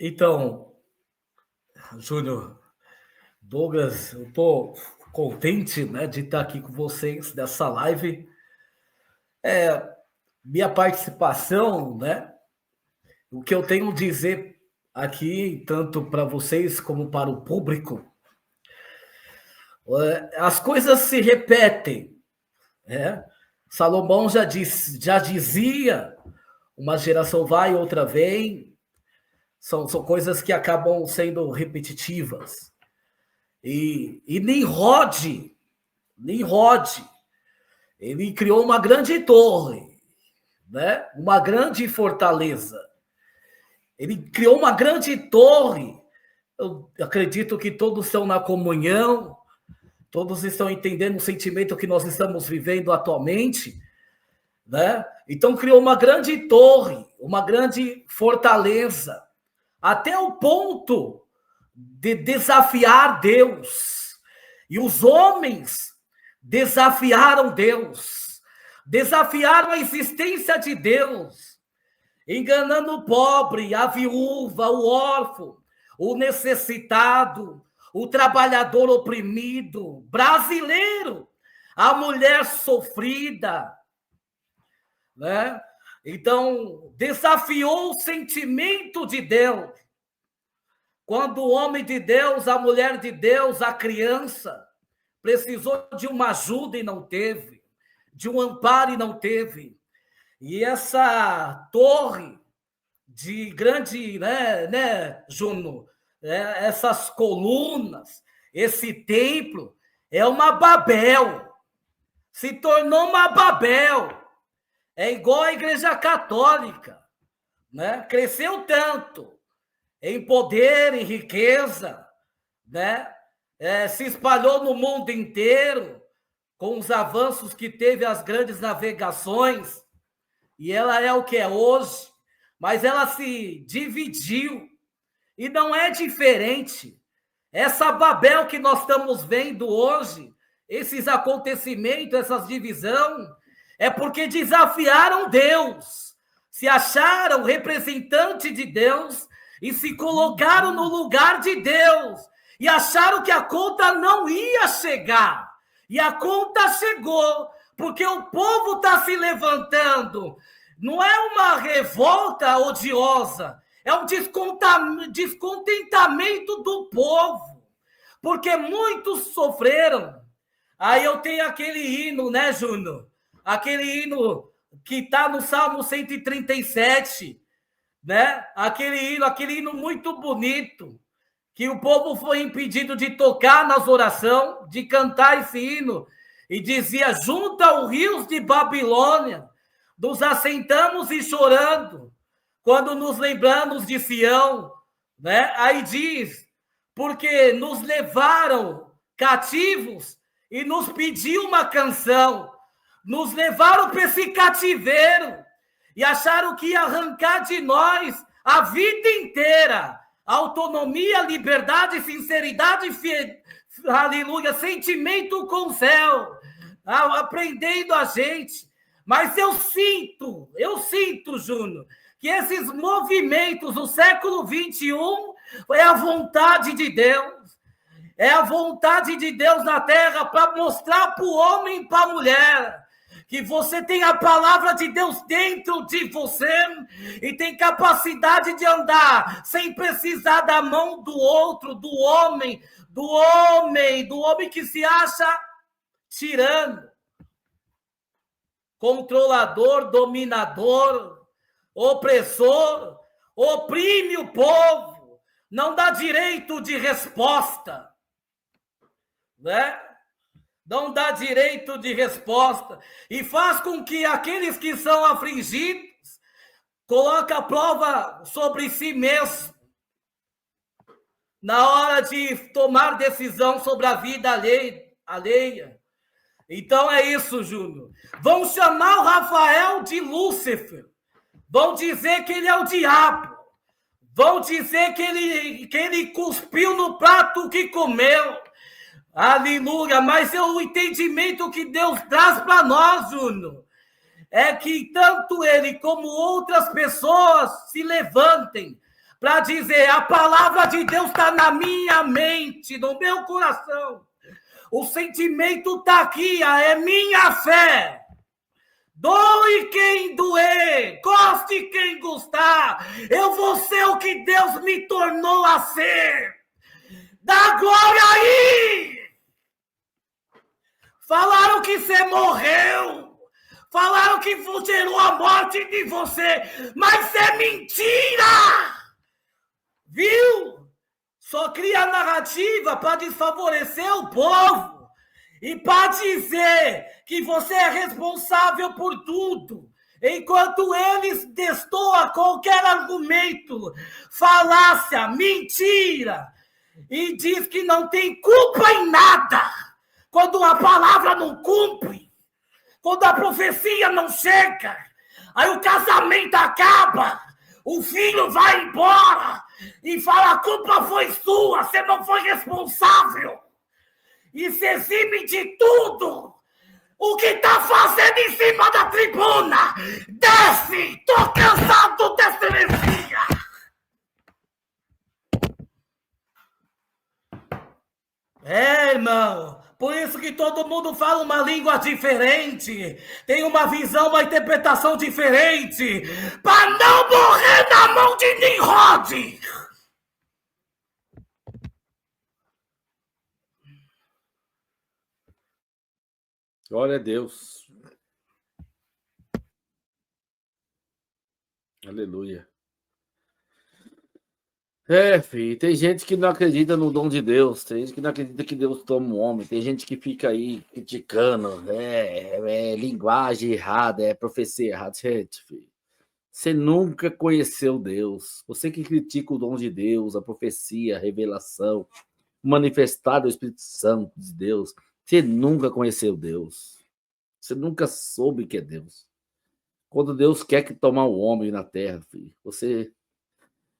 Então, Júnior, Douglas, eu estou contente, né, de estar aqui com vocês nessa live. Minha participação, né, o que eu tenho a dizer aqui, tanto para vocês como para o público, as coisas se repetem, né? Salomão já dizia, uma geração vai, outra vem, são coisas que acabam sendo repetitivas. E Nimrod, ele criou uma grande torre, né? Uma grande fortaleza. Ele criou uma grande torre. Eu acredito que todos estão na comunhão, todos estão entendendo o sentimento que nós estamos vivendo atualmente, né? Então criou uma grande torre, uma grande fortaleza, até o ponto de desafiar Deus. E os homens desafiaram Deus, desafiaram a existência de Deus, enganando o pobre, a viúva, o órfão, o necessitado, o trabalhador oprimido, brasileiro, a mulher sofrida, né? Então, desafiou o sentimento de Deus. Quando o homem de Deus, a mulher de Deus, a criança, precisou de uma ajuda e não teve, de um amparo e não teve. E essa torre de grande, Juno, essas colunas, esse templo, é uma Babel, se tornou uma Babel, é igual à Igreja Católica, né? Cresceu tanto em poder, em riqueza, né? Se espalhou no mundo inteiro com os avanços que teve as grandes navegações, e ela é o que é hoje, mas ela se dividiu, e não é diferente. Essa Babel que nós estamos vendo hoje, esses acontecimentos, essas divisões, é porque desafiaram Deus, se acharam representante de Deus e se colocaram no lugar de Deus e acharam que a conta não ia chegar. E a conta chegou, porque o povo está se levantando. Não é uma revolta odiosa, é um descontentamento do povo, porque muitos sofreram. Aí eu tenho aquele hino, né, Júnior? Aquele hino que está no Salmo 137, né? Aquele hino muito bonito, que o povo foi impedido de tocar nas orações, de cantar esse hino, e dizia: junto aos rios de Babilônia, nos assentamos e chorando, quando nos lembramos de Sião, né? Aí diz: porque nos levaram cativos e nos pediu uma canção, nos levaram para esse cativeiro e acharam que ia arrancar de nós a vida inteira autonomia, liberdade, sinceridade, aleluia, sentimento com o céu, aprendendo a gente. Mas eu sinto, Júnior, que esses movimentos do século XXI é a vontade de Deus. É a vontade de Deus na terra para mostrar para o homem e para a mulher que você tem a palavra de Deus dentro de você e tem capacidade de andar sem precisar da mão do outro, do homem que se acha tirano, controlador, dominador, opressor, oprime o povo, não dá direito de resposta, né? Não dá direito de resposta e faz com que aqueles que são afligidos coloquem a prova sobre si mesmo na hora de tomar decisão sobre a vida alheia. Então é isso, Júnior. Vão chamar o Rafael de Lúcifer, vão dizer que ele é o diabo, vão dizer que ele cuspiu no prato que comeu. Aleluia, mas é o entendimento que Deus traz para nós, Júnior, é que tanto ele como outras pessoas se levantem para dizer: a palavra de Deus está na minha mente, no meu coração. O sentimento está aqui, é minha fé. Doe quem doer, goste quem gostar. Eu vou ser o que Deus me tornou a ser. Dá glória aí! Falaram que você morreu. Falaram que gerou a morte de você. Mas isso é mentira! Viu? Só cria narrativa para desfavorecer o povo. E para dizer que você é responsável por tudo, enquanto eles destoam qualquer argumento, falácia, mentira, e diz que não tem culpa em nada, quando a palavra não cumpre, quando a profecia não chega, aí o casamento acaba, o filho vai embora, e fala: a culpa foi sua, você não foi responsável. E se exime de tudo. O que está fazendo em cima da tribuna? Desce! Tô cansado dessa heresia! Irmão, por isso que todo mundo fala uma língua diferente, tem uma visão, uma interpretação diferente, para não morrer na mão de Nimrod! Glória a Deus. Aleluia. Filho, tem gente que não acredita no dom de Deus, tem gente que não acredita que Deus toma um homem, tem gente que fica aí criticando, linguagem errada, profecia errada. Gente, filho, você nunca conheceu Deus. Você que critica o dom de Deus, a profecia, a revelação, o manifestar do Espírito Santo de Deus, você nunca conheceu Deus. Você nunca soube que é Deus. Quando Deus quer que tomar o homem na terra, filho, você...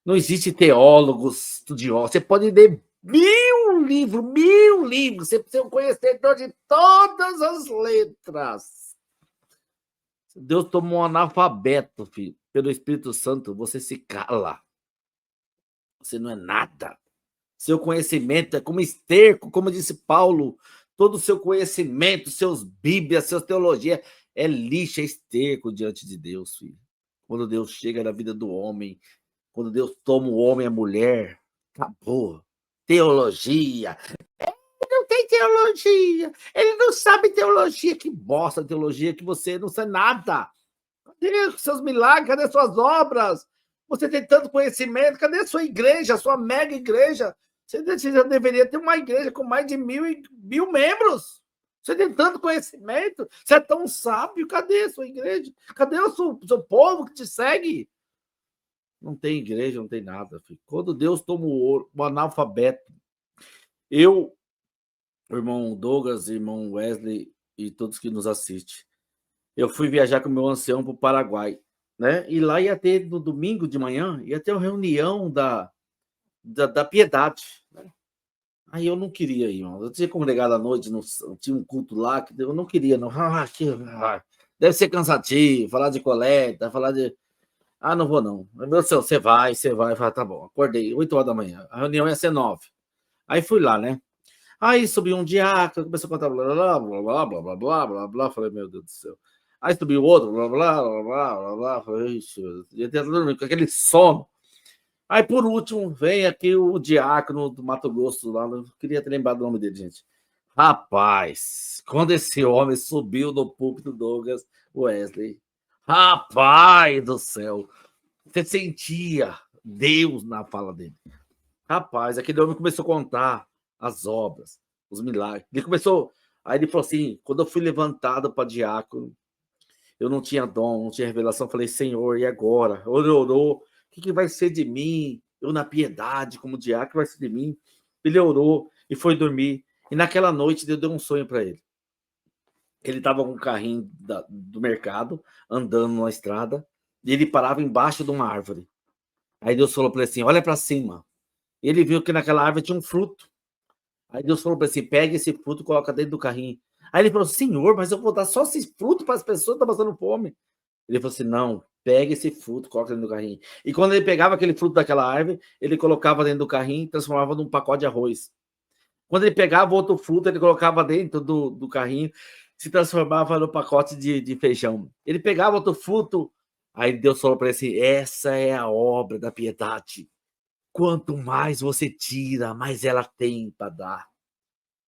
Não existe teólogos, estudiosos. Você pode ler 1000 livros. Você precisa ser um conhecedor de todas as letras. Deus tomou um analfabeto, filho, pelo Espírito Santo. Você se cala. Você não é nada. Seu conhecimento é como esterco, como disse Paulo. Todo o seu conhecimento, seus bíblias, suas teologias, é lixo, é esterco diante de Deus, filho. Quando Deus chega na vida do homem, quando Deus toma o homem e a mulher, acabou. Teologia. Ele não tem teologia. Ele não sabe teologia. Que bosta de teologia que você não sabe nada. Cadê seus milagres? Cadê suas obras? Você tem tanto conhecimento. Cadê a sua igreja, a sua mega igreja? Você já deveria ter uma igreja com mais de 1.000 membros. Você tem tanto conhecimento. Você é tão sábio. Cadê a sua igreja? Cadê o seu povo que te segue? Não tem igreja, não tem nada, filho. Quando Deus toma o analfabeto, o irmão Douglas, irmão Wesley e todos que nos assistem, eu fui viajar com o meu ancião para o Paraguai, né? E lá ia ter, no domingo de manhã, ia ter uma reunião da piedade, né? Aí eu não queria ir, irmão. Eu tinha congregado à noite, tinha um culto lá, que eu não queria, não. Deve ser cansativo, falar de coleta, falar de... não vou não. Meu Deus, você vai. Fala, tá bom. Acordei, 8 horas da manhã. A reunião ia ser 9. Aí fui lá, né? Aí subiu um diácono, começou a contar blá, blá, blá, blá, blá, blá, blá, blá, blá. Falei, meu Deus do céu. Aí subiu outro, blá, blá, blá, blá, blá, blá. Falei, ixi, eu ia dormir com aquele sono. Aí, por último, vem aqui o diácono do Mato Grosso, lá, não queria ter lembrado o nome dele, gente. Rapaz, quando esse homem subiu no púlpito do Douglas Wesley, rapaz do céu, você sentia Deus na fala dele. Rapaz, aquele homem começou a contar as obras, os milagres. Aí ele falou assim, quando eu fui levantado para diácono, eu não tinha dom, não tinha revelação, falei, Senhor, e agora? Orou, o que vai ser de mim? Eu na piedade, como diácono, o que vai ser de mim? Ele orou e foi dormir. E naquela noite Deus deu um sonho para ele. Ele estava com um carrinho do mercado, andando numa estrada, e ele parava embaixo de uma árvore. Aí Deus falou para ele assim, olha para cima. Ele viu que naquela árvore tinha um fruto. Aí Deus falou para ele assim, pega esse fruto e coloca dentro do carrinho. Aí ele falou, Senhor, mas eu vou dar só esse fruto para as pessoas que estão passando fome. Ele falou assim: não, pega esse fruto, coloca dentro do carrinho. E quando ele pegava aquele fruto daquela árvore, ele colocava dentro do carrinho e transformava num pacote de arroz. Quando ele pegava outro fruto, ele colocava dentro do carrinho, se transformava no pacote de feijão. Ele pegava outro fruto, aí Deus falou para ele assim: essa é a obra da piedade. Quanto mais você tira, mais ela tem para dar.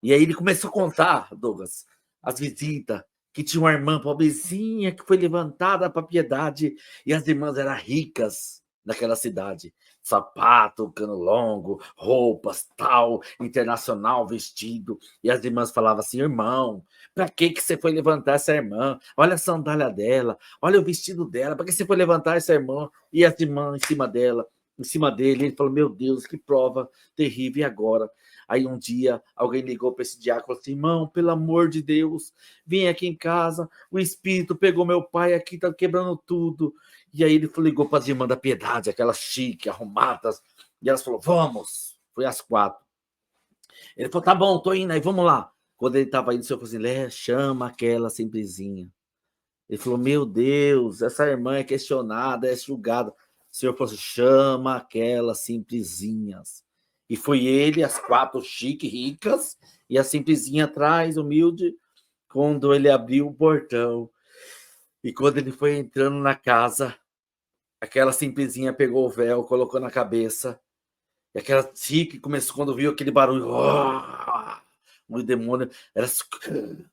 E aí ele começou a contar, Douglas, as visitas, que tinha uma irmã pobrezinha que foi levantada para a piedade, e as irmãs eram ricas naquela cidade. Sapato, cano longo, roupas, tal, internacional, vestido. E as irmãs falavam assim: irmão, para que você foi levantar essa irmã? Olha a sandália dela, olha o vestido dela, para que você foi levantar essa irmã? E as irmãs em cima dela, em cima dele. Ele falou: meu Deus, que prova terrível, e agora? Aí um dia alguém ligou para esse diácono e falou assim: irmão, pelo amor de Deus, vem aqui em casa, o espírito pegou meu pai aqui, tá quebrando tudo. E aí ele ligou para as irmãs da piedade, aquelas chique, arrumadas, e elas falaram: vamos. Foi às 4. Ele falou: tá bom, tô indo aí, vamos lá. Quando ele estava indo, o senhor falou assim: Lé, chama aquela simplesinha. Ele falou: meu Deus, essa irmã é questionada, é julgada. O senhor falou assim: chama aquelas simplesinhas. E foi ele, as 4 chique, ricas, e a simplesinha atrás, humilde, quando ele abriu o portão. E quando ele foi entrando na casa, aquela simplesinha pegou o véu, colocou na cabeça. E aquela chique começou, quando viu aquele barulho, o demônio, era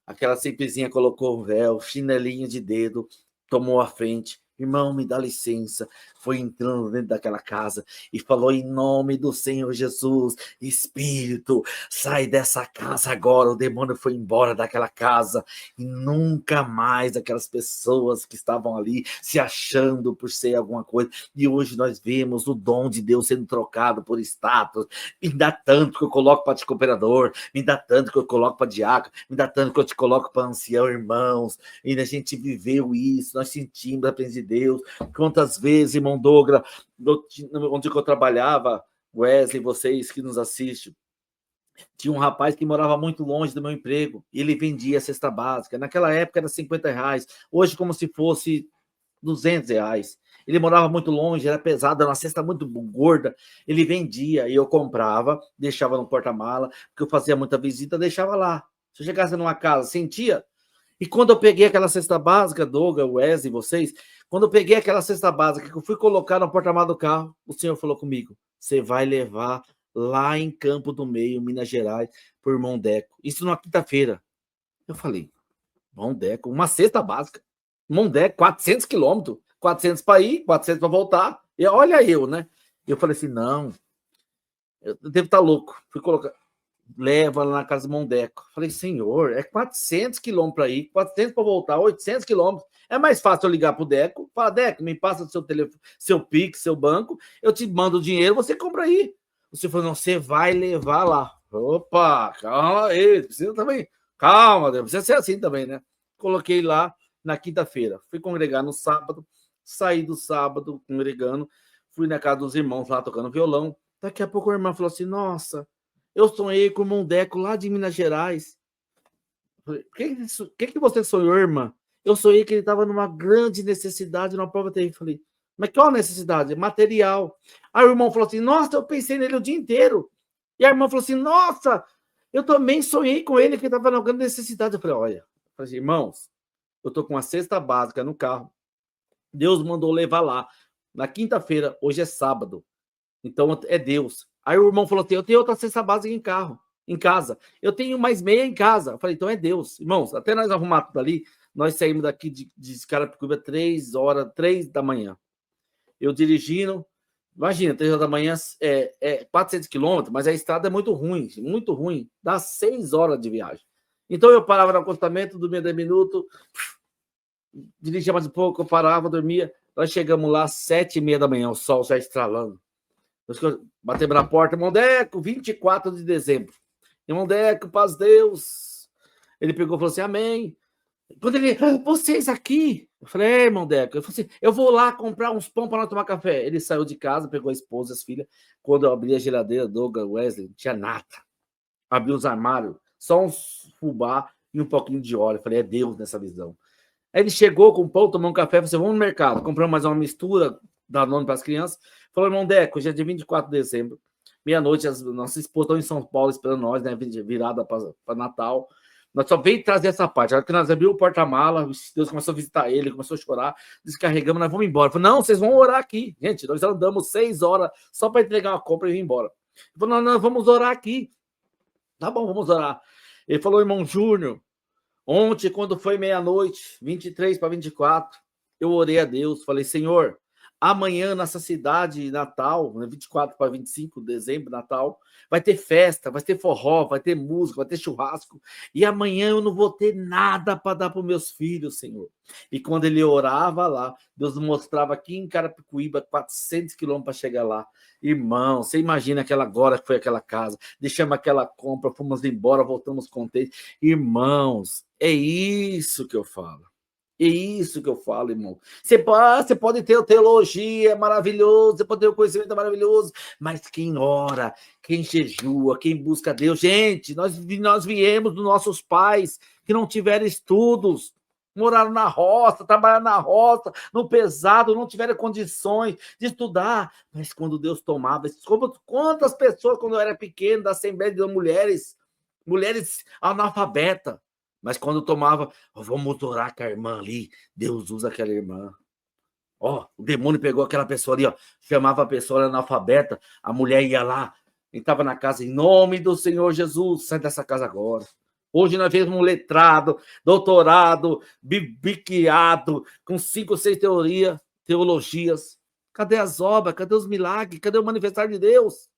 aquela simplesinha colocou o véu, chinelinho de dedo, tomou a frente. Irmão, me dá licença. Foi entrando dentro daquela casa e falou: em nome do Senhor Jesus, espírito, sai dessa casa agora. O demônio foi embora daquela casa e nunca mais aquelas pessoas que estavam ali se achando por ser alguma coisa. E hoje nós vemos o dom de Deus sendo trocado por status. Me dá tanto que eu coloco para te cooperador, me dá tanto que eu coloco para diácono, me dá tanto que eu te coloco para ancião, irmãos. E a gente viveu isso, nós sentimos a presença de Deus. Quantas vezes, irmão Douglas, onde eu trabalhava, Wesley, vocês que nos assistem, tinha um rapaz que morava muito longe do meu emprego, e ele vendia a cesta básica. Naquela época era R$ 50, hoje como se fosse R$ 200. Ele morava muito longe, era pesado, era uma cesta muito gorda. Ele vendia e eu comprava, deixava no porta-mala, porque eu fazia muita visita, deixava lá. Se eu chegasse numa casa, sentia. E quando eu peguei aquela cesta básica, Douglas, Wesley, vocês, quando eu peguei aquela cesta básica que eu fui colocar no porta-mala do carro, o senhor falou comigo: você vai levar lá em Campo do Meio, Minas Gerais, por irmão Deco. Isso numa quinta-feira. Eu falei: irmão Deco, uma cesta básica. Irmão Deco, 400 quilômetros. 400 para ir, 400 para voltar. E olha eu, né? Eu falei assim: não, eu devo estar louco. Fui colocar, leva lá na casa do Mondeco. Falei: senhor, é 400 quilômetros para ir, 400 para voltar, 800 quilômetros. É mais fácil eu ligar para o Deco, falar: Deco, me passa o seu telefone, seu Pix, seu banco, eu te mando o dinheiro, você compra aí. Você falou: não, você vai levar lá. Opa, calma aí, precisa também. Calma, precisa ser assim também, né? Coloquei lá na quinta-feira. Fui congregar no sábado, saí do sábado congregando, fui na casa dos irmãos lá tocando violão. Daqui a pouco a irmã falou assim: nossa, eu sonhei com o irmão Deco lá de Minas Gerais. O que você sonhou, irmã? Eu sonhei que ele estava numa grande necessidade, numa prova terrível. Falei: mas qual necessidade? Material. Aí o irmão falou assim: nossa, eu pensei nele o dia inteiro. E a irmã falou assim: nossa, eu também sonhei com ele que estava numa grande necessidade. Eu falei: olha, falei assim, irmãos, eu estou com uma cesta básica no carro. Deus mandou levar lá. Na quinta-feira, hoje é sábado. Então é Deus. Aí o irmão falou assim: eu tenho outra cesta básica em casa. Eu tenho mais meia em casa. Eu falei: então é Deus. Irmãos, até nós arrumar tudo ali, nós saímos daqui de Carapicuíba 3h, 3 da manhã. Eu dirigindo, imagina, 3 horas da manhã, 400 quilômetros, mas a estrada é muito ruim. Dá 6 horas de viagem. Então eu parava no acostamento, dormia 10 minutos, dirigia mais um pouco, eu parava, dormia. Nós chegamos lá às 7h30 da manhã, o sol já estralando. Batemos na porta: irmão Deco, 24 de dezembro. Irmão Deco, paz Deus. Ele pegou e falou assim: amém. Quando ele: vocês aqui? Eu falei: irmão Deco. Ele falou assim: eu vou lá comprar uns pão para nós tomar café. Ele saiu de casa, pegou a esposa, as filhas. Quando eu abri a geladeira, Douglas, Wesley, não tinha nada. Abri os armários, só uns fubá e um pouquinho de óleo. Eu falei: é Deus nessa visão. Aí ele chegou com o pão, tomou um café, falou assim, vamos no mercado, compramos mais uma mistura da nome para as crianças. Falou, irmão Deco, hoje é dia 24 de dezembro, meia-noite, as nossas esposas estão em São Paulo esperando nós, né, virada para Natal. Nós só veio trazer essa parte. A hora que nós abrimos o porta-mala, Deus começou a visitar ele, começou a chorar, descarregamos, nós vamos embora. Falei, não, vocês vão orar aqui. Gente, nós andamos 6 horas só para entregar uma compra e ir embora. Ele falou, não, nós vamos orar aqui. Tá bom, vamos orar. Ele falou, irmão Júnior, ontem, quando foi meia-noite, 23 para 24, eu orei a Deus, falei, Senhor, amanhã nessa cidade, Natal, 24 para 25 de dezembro, Natal, vai ter festa, vai ter forró, vai ter música, vai ter churrasco, e amanhã eu não vou ter nada para dar para os meus filhos, Senhor. E quando ele orava lá, Deus mostrava aqui em Carapicuíba, 400 quilômetros para chegar lá. Irmão, você imagina aquela agora que foi aquela casa, deixamos aquela compra, fomos embora, voltamos contentes. Irmãos, é isso que eu falo. É isso que eu falo, irmão. Você pode ter teologia maravilhosa, você pode ter o conhecimento maravilhoso, mas quem ora, quem jejua, quem busca Deus, gente, nós viemos dos nossos pais que não tiveram estudos, moraram na roça, trabalharam na roça, no pesado, não tiveram condições de estudar, mas quando Deus tomava, quantas pessoas, quando eu era pequeno, da Assembleia de Mulheres analfabetas, mas quando tomava, vamos orar com a irmã ali, Deus usa aquela irmã. O demônio pegou aquela pessoa ali, chamava a pessoa analfabeta, a mulher ia lá, entrava na casa, em nome do Senhor Jesus, sai dessa casa agora. Hoje nós vemos um letrado, doutorado, bibliado, com 5 ou 6 teologias. Cadê as obras? Cadê os milagres? Cadê o manifestar de Deus?